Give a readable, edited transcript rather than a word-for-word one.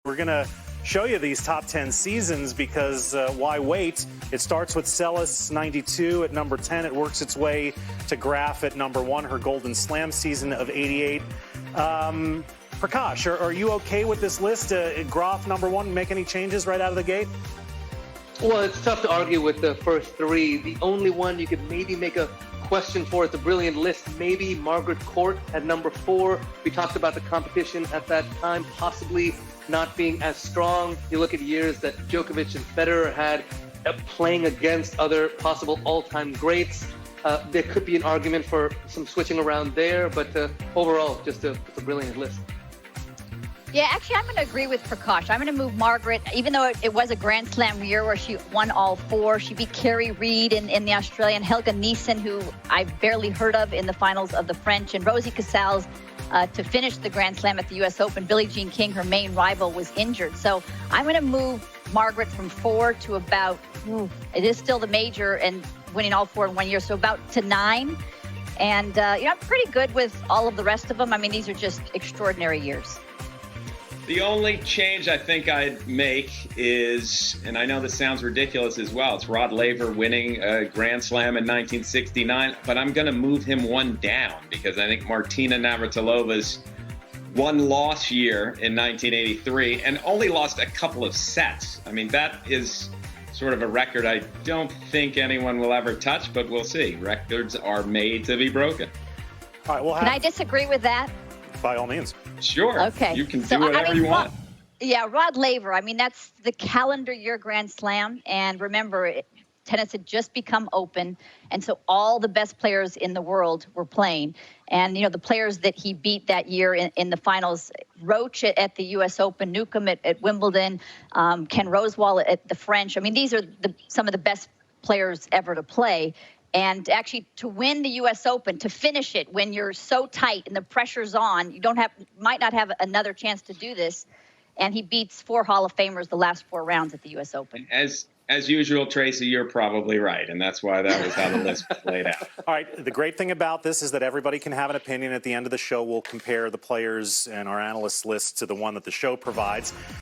We're going to show you these top 10 seasons because why wait? It starts with Celis 92 at number 10. It works its way to Graf at number 1, her Golden Slam season of 88. Prakash, are you okay with this list? Graf number 1, make any changes right out of the gate? Well, it's tough to argue with the first three. The only one you could maybe make a question for, it's a brilliant list, maybe Margaret Court at number 4. We talked about the competition at that time possibly not being as strong. You look at years that Djokovic and Federer had playing against other possible all-time greats. There could be an argument for some switching around there, but overall, just a brilliant list. Yeah, actually, I'm going to agree with Prakash. I'm going to move Margaret, even though it was a Grand Slam year where she won all 4. She beat Carrie Reed in the Australian, Helga Nielsen, who I've barely heard of, in the finals of the French, and Rosie Casals to finish the Grand Slam at the U.S. Open. Billie Jean King, her main rival, was injured. So I'm going to move Margaret from 4 to about, it is still the major and winning all 4 in 1 year, so about to 9. And, I'm pretty good with all of the rest of them. I mean, these are just extraordinary years. The only change I think I'd make is, and I know this sounds ridiculous as well, it's Rod Laver winning a Grand Slam in 1969, but I'm going to move him one down because I think Martina Navratilova's one-loss year in 1983 and only lost a couple of sets. I mean, that is sort of a record I don't think anyone will ever touch, but we'll see. Records are made to be broken. All right, Can I disagree with that? By all means. Sure. Okay. You can do whatever you want. Rod Laver. I mean, that's the calendar year Grand Slam. And remember, tennis had just become open. And so all the best players in the world were playing. And, the players that he beat that year in the finals, Roach at the U.S. Open, Newcomb at Wimbledon, Ken Rosewall at the French. I mean, these are some of the best players ever to play. And actually, to win the U.S. Open, to finish it when you're so tight and the pressure's on, you might not have another chance to do this. And he beats 4 Hall of Famers the last 4 rounds at the U.S. Open. As usual, Tracy, you're probably right, and that's why that was how the list was laid out. All right. The great thing about this is that everybody can have an opinion. At the end of the show, we'll compare the players and our analyst list to the one that the show provides.